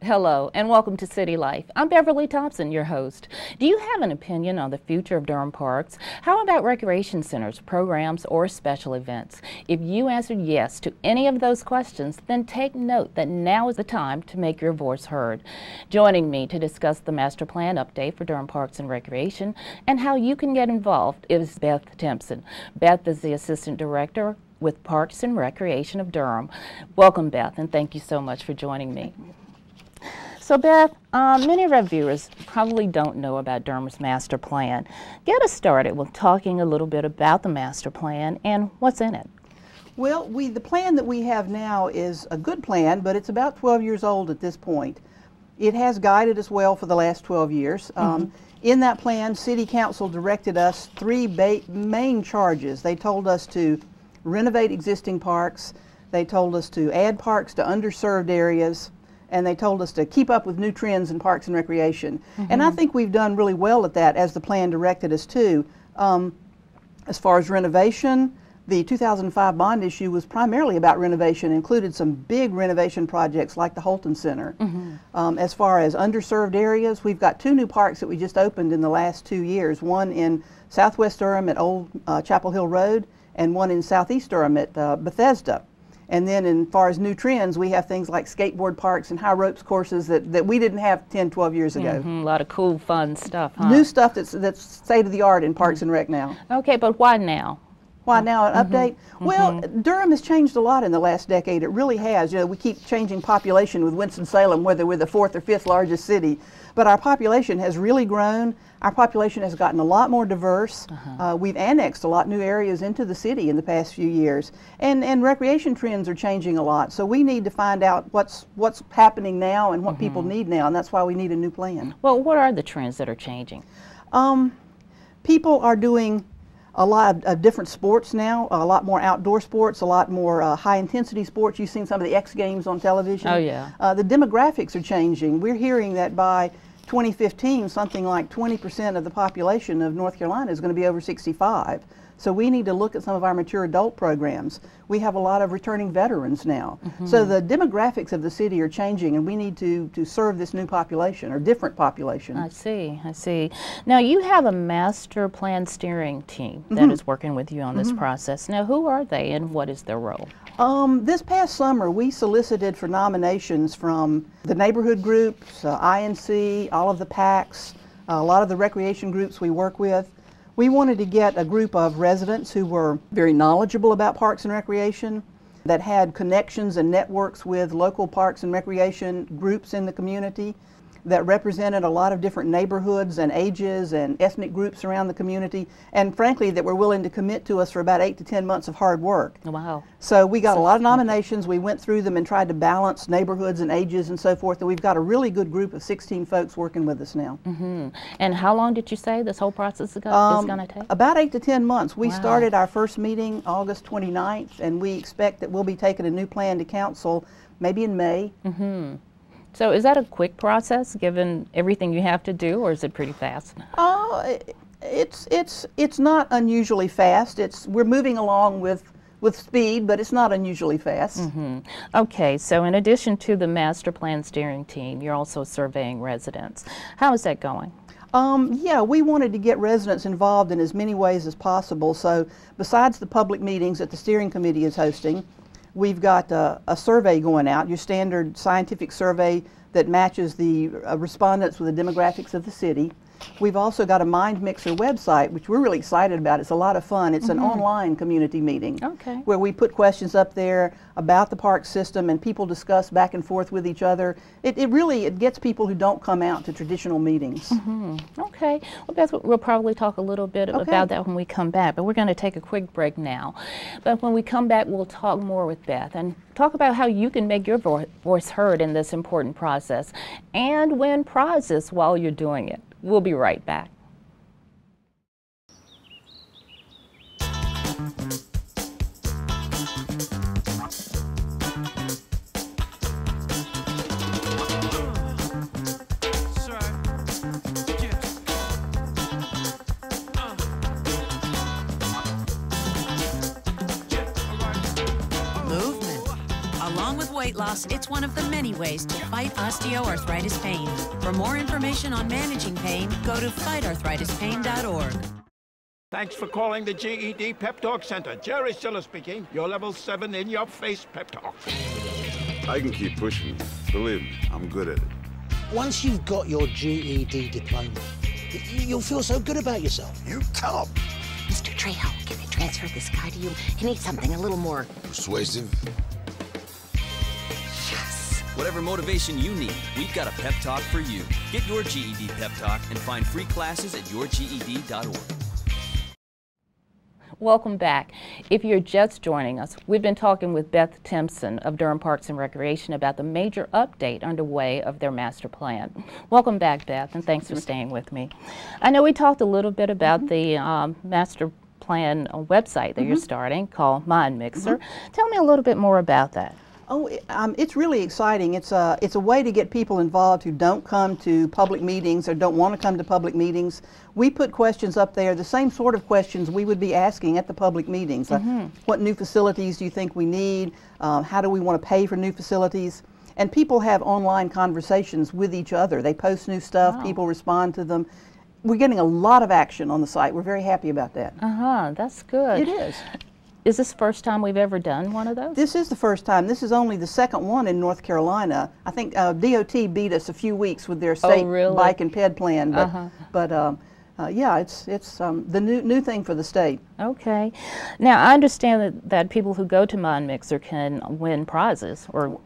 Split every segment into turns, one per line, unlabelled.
Hello and welcome to City Life. I'm Beverly Thompson, your host. Do you have an opinion on the future of Durham parks? How about recreation centers, programs, or special events? If you answered yes to any of those questions, then take note that now is the time to make your voice heard. Joining me to discuss the master plan update for Durham Parks and Recreation and how you can get involved is Beth Timpson. Beth is the Assistant Director with Parks and Recreation of Durham. Welcome, Beth, and thank you so much for joining me. So Beth, many of our viewers probably don't know about Durham's master plan. Get us started with talking a little bit about the master plan and what's in it.
Well, the plan that we have now is a good plan, but it's about 12 years old at this point. It has guided us well for the last 12 years. In that plan, City Council directed us three main charges. They told us to renovate existing parks, they told us to add parks to underserved areas, and they told us to keep up with new trends in parks and recreation. And I think we've done really well at that, as the plan directed us to. As far as renovation, the 2005 bond issue was primarily about renovation, included some big renovation projects like the Holton Center. As far as underserved areas, we've got two new parks that we just opened in the last 2 years, one in Southwest Durham at Old Chapel Hill Road, and one in Southeast Durham at Bethesda. And then as far as new trends, we have things like skateboard parks and high ropes courses that we didn't have 10, 12 years ago.
A lot of cool, fun stuff, huh?
New stuff that's state of the art in Parks and Rec now.
Okay, but why now?
Why now an update? Well, Durham has changed a lot in the last decade. It really has. You know, we keep changing population with Winston-Salem, whether we're the 4th or 5th largest city. But our population has really grown. Our population has gotten a lot more diverse. We've annexed a lot new areas into the city in the past few years. And recreation trends are changing a lot. So we need to find out what's happening now and what people need now. And that's why we need a new plan.
Well, what are the trends that are changing?
People are doing a lot of different sports now, a lot more outdoor sports, a lot more high-intensity sports. You've seen some of the X Games on television.
Oh, yeah.
The demographics are changing. We're hearing that by 2015, something like 20% of the population of North Carolina is going to be over 65. So we need to look at some of our mature adult programs. We have a lot of returning veterans now. So the demographics of the city are changing, and we need to serve this new population, or different population.
I see, I see. Now you have a master plan steering team that is working with you on this process. Now who are they and what is their role?
This past summer we solicited for nominations from the neighborhood groups, INC, all of the PACs, a lot of the recreation groups we work with. We wanted to get a group of residents who were very knowledgeable about parks and recreation, that had connections and networks with local parks and recreation groups in the community, that represented a lot of different neighborhoods and ages and ethnic groups around the community, and frankly that were willing to commit to us for about 8 to 10 months of hard work.
Wow.
So we got a lot of nominations. We went through them and tried to balance neighborhoods and ages and so forth, and we've got a really good group of 16 folks working with us now.
And how long did you say this whole process is going to take?
About 8 to 10 months. We started our first meeting August 29th, and we expect that we'll be taking a new plan to council maybe in May.
So is that a quick process given everything you have to do, or is it pretty fast?
It's not unusually fast. We're moving along with speed, but it's not unusually fast.
Okay, so in addition to the master plan steering team, you're also surveying residents. How is that going?
Yeah, we wanted to get residents involved in as many ways as possible. So besides the public meetings that the steering committee is hosting, we've got a survey going out, your standard scientific survey that matches the respondents with the demographics of the city. We've also got a Mind Mixer website, which we're really excited about. It's a lot of fun. It's an online community meeting where we put questions up there about the park system and people discuss back and forth with each other. It really gets people who don't come out to traditional meetings.
Okay. Well, Beth, we'll probably talk a little bit about that when we come back, but we're going to take a quick break now. But when we come back, we'll talk more with Beth and talk about how you can make your voice heard in this important process and win prizes while you're doing it. We'll be right back.
Along with weight loss, it's one of the many ways to fight osteoarthritis pain. For more information on managing pain, go to fightarthritispain.org.
Thanks for calling the GED Pep Talk Center. Jerry Stiller speaking. Your level 7 in-your-face pep talk.
I can keep pushing. Believe me, I'm good at it.
Once you've got your GED diploma, you'll feel so good about yourself.
You tell him.
Mr. Trejo, can I transfer this guy to you? He needs something a little more
Persuasive.
yes.
Whatever motivation you need, we've got a pep talk for you. Get your GED pep talk and find free classes at yourged.org.
Welcome back. If you're just joining us, we've been talking with Beth Timpson of Durham Parks and Recreation about the major update underway of their master plan. Welcome back, Beth, and thanks for staying with me. I know we talked a little bit about the master plan website that you're starting called Mind Mixer. Tell me a little bit more about that.
Oh, it's really exciting. It's a way to get people involved who don't come to public meetings or don't want to come to public meetings. We put questions up there, the same sort of questions we would be asking at the public meetings. What new facilities do you think we need? How do we want to pay for new facilities? And people have online conversations with each other. They post new stuff, people respond to them. We're getting a lot of action on the site. We're very happy about that.
That's good.
It is.
Is this the first time we've ever done one of those?
This is the first time. This is only the second one in North Carolina. I think DOT beat us a few weeks with their state bike and ped plan, but yeah, it's the new thing for the state.
Okay. Now, I understand that people who go to Mind Mixer can win prizes or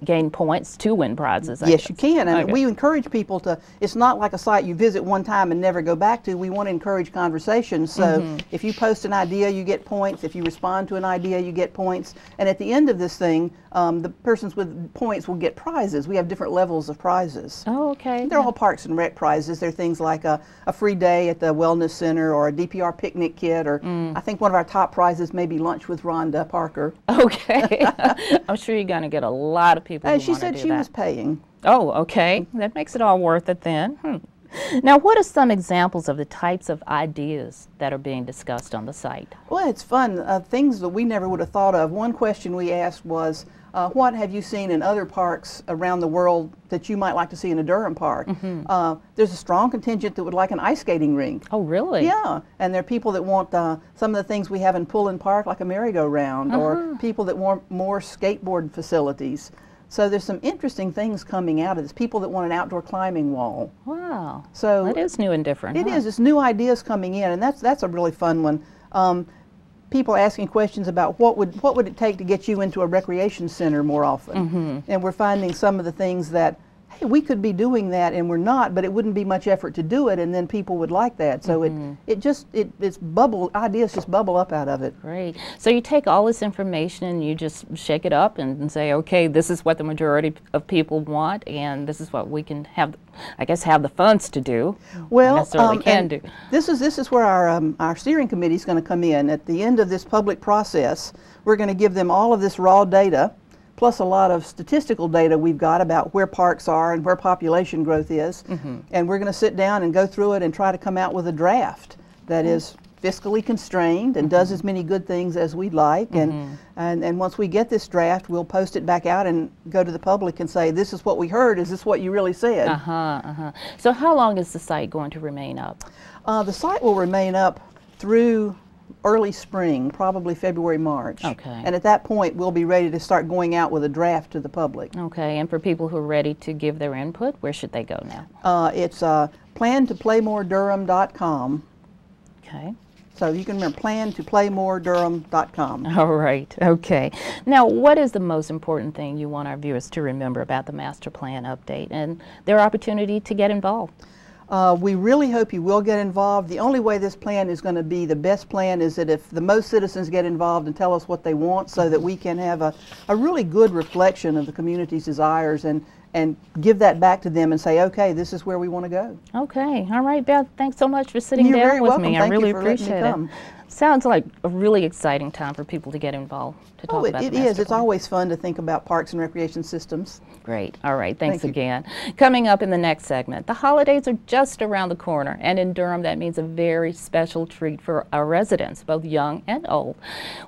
gain points to win prizes.
Yes, you can. And we encourage people to, it's not like a site you visit one time and never go back to. We want to encourage conversations. So if you post an idea, you get points. If you respond to an idea, you get points. And at the end of this thing, the persons with points will get prizes. We have different levels of prizes.
Oh, okay.
They're all Parks and Rec prizes. They're things like a free day at the Wellness Center or a DPR picnic kit, or I think one of our top prizes may be lunch with Rhonda Parker.
Okay. I'm sure you're going to get a lot of people who
She said she was paying.
Oh, okay. That makes it all worth it then. Now, what are some examples of the types of ideas that are being discussed on the site? Well,
it's fun. Things that we never would have thought of. One question we asked was, what have you seen in other parks around the world that you might like to see in a Durham park? There's a strong contingent that would like an ice skating rink.
Oh, really?
Yeah, and there are people that want some of the things we have in Pullen Park, like a merry-go-round, or people that want more skateboard facilities. So there's some interesting things coming out of this. People that want an outdoor climbing wall.
Wow.
So
that is new and different.
It is. It's new ideas coming in, and that's a really fun one. People asking questions about what would it take to get you into a recreation center more often, and we're finding some of the things that, hey, we could be doing that and we're not, but it wouldn't be much effort to do it, and then people would like that. So ideas just bubble up out of it.
Great. So you take all this information and you just shake it up and say, okay, this is what the majority of people want, and this is what we can have, I guess, have the funds to do.
Well,
necessarily can do.
This is where our steering committee is going to come in. At the end of this public process, we're going to give them all of this raw data, plus a lot of statistical data we've got about where parks are and where population growth is. And we're going to sit down and go through it and try to come out with a draft that is fiscally constrained and does as many good things as we'd like. And once we get this draft, we'll post it back out and go to the public and say, this is what we heard, is this what you really said?
So how long is the site going to remain up?
The site will remain up through early spring, probably February, March.
Okay.
And at that point, we'll be ready to start going out with a draft to the public.
Okay, and for people who are ready to give their input, where should they go now?
It's plantoplaymoredurham.com.
Okay.
So you can remember plantoplaymoredurham.com.
All right, okay. Now, what is the most important thing you want our viewers to remember about the master plan update and their opportunity to get involved?
We really hope you will get involved. The only way this plan is going to be the best plan is that if the most citizens get involved and tell us what they want, so that we can have a really good reflection of the community's desires and give that back to them and say, okay, this is where we want to go.
Okay. All right, Beth, thanks so much for sitting down with me. I really appreciate it. Sounds like a really exciting time for people to get involved to talk about the master
is. It's
plan.
Always fun to think about parks and recreation systems.
Great. All right. Thanks again. Coming up in the next segment, the holidays are just around the corner, and in Durham that means a very special treat for our residents, both young and old.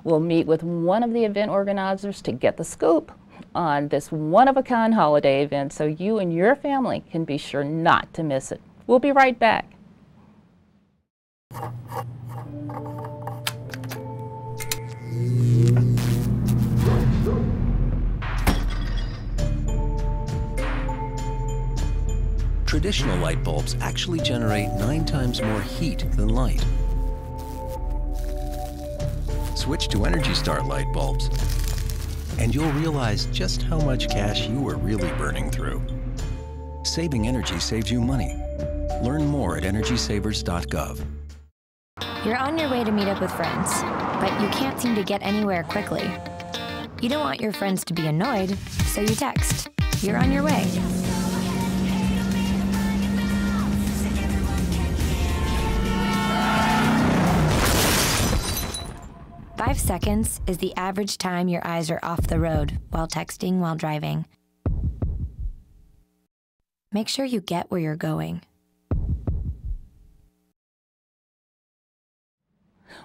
We'll meet with one of the event organizers to get the scoop on this one-of-a-kind holiday event so you and your family can be sure not to miss it. We'll be right back.
Traditional light bulbs actually generate 9 times more heat than light. Switch to Energy Star light bulbs, and you'll realize just how much cash you were really burning through. Saving energy saves you money. Learn more at energysavers.gov.
You're on your way to meet up with friends, but you can't seem to get anywhere quickly. You don't want your friends to be annoyed, so you text. You're on your way. 5 seconds is the average time your eyes are off the road while texting while driving. Make sure you get where you're going.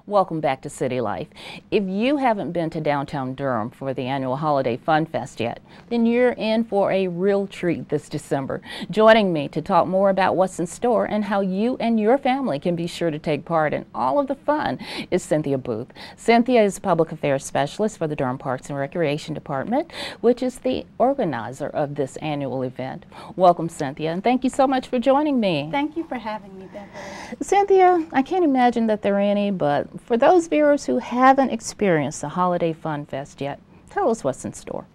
Welcome back to City Life. If you haven't been to downtown Durham for the annual Holiday Fun Fest yet, then you're in for a real treat this December. Joining me to talk more about what's in store and how you and your family can be sure to take part in all of the fun is Cynthia Booth. Cynthia is Public Affairs Specialist for the Durham Parks and Recreation Department, which is the organizer of this annual event. Welcome, Cynthia, and thank you so much for joining me.
Thank you for having me, Beverly.
Cynthia, I can't imagine that there are any, but for those viewers who haven't experienced the Holiday Fun Fest yet, tell us what's in store.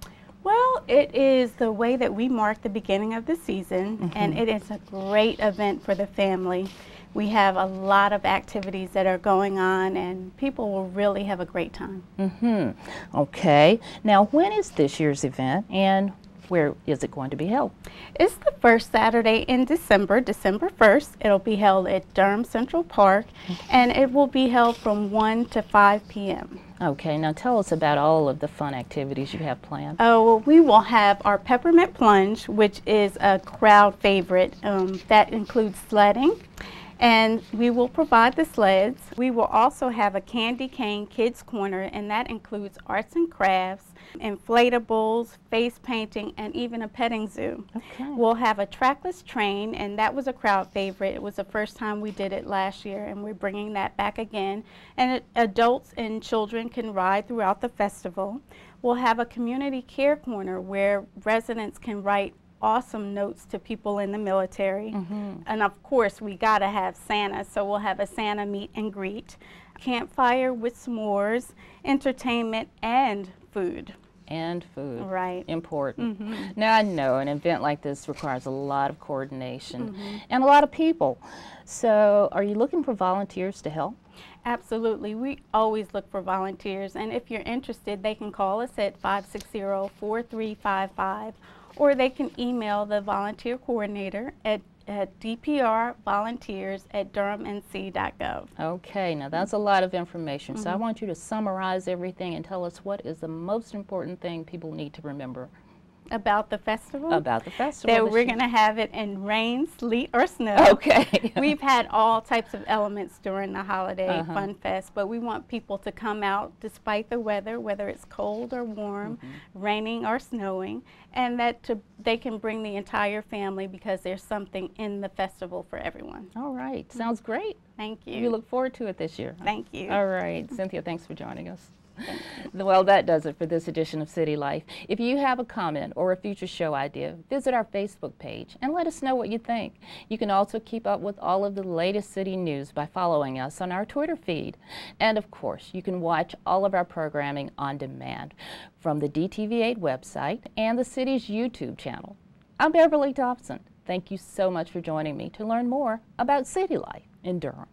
Well, it is the way that we mark the beginning of the season, and it is a great event for the family. We have a lot of activities that are going on, and people will really have a great time.
Okay. Now, when is this year's event, and where is it going to be held?
It's the first Saturday in December, December 1st. It'll be held at Durham Central Park, and it will be held from 1 to 5 p.m.
Okay, now tell us about all of the fun activities you have planned.
Oh, well, we will have our Peppermint Plunge, which is a crowd favorite. That includes sledding, and we will provide the sleds. We will also have a Candy Cane Kids Corner, and that includes arts and crafts, inflatables, face painting, and even a petting zoo.
Okay.
We'll have a trackless train, and that was a crowd favorite. It was the first time we did it last year, and we're bringing that back again. And adults and children can ride throughout the festival. We'll have a community care corner where residents can write awesome notes to people in the military. And of course, we gotta have Santa, so we'll have a Santa meet and greet, campfire with s'mores, entertainment, and food.
And food.
Right.
Important. Now, I know an event like this requires a lot of coordination and a lot of people. So, are you looking for volunteers to help?
Absolutely. We always look for volunteers, and if you're interested, they can call us at 560-4355, or they can email the volunteer coordinator at dprvolunteers@durhamnc.gov.
Okay, now that's a lot of information, so I want you to summarize everything and tell us what is the most important thing people need to remember.
About the festival?
About the festival.
That we're going to have it in rain, sleet, or snow.
Okay.
We've had all types of elements during the Holiday Fun Fest, but we want people to come out despite the weather, whether it's cold or warm, raining or snowing, and that they can bring the entire family because there's something in the festival for everyone.
All right. Sounds great.
Thank you.
We look forward to it this year.
Thank you.
All right. Cynthia, thanks for joining us. Well, that does it for this edition of City Life. If you have a comment or a future show idea, visit our Facebook page and let us know what you think. You can also keep up with all of the latest city news by following us on our Twitter feed. And of course, you can watch all of our programming on demand from the DTV8 website and the city's YouTube channel. I'm Beverly Thompson. Thank you so much for joining me to learn more about City Life in Durham.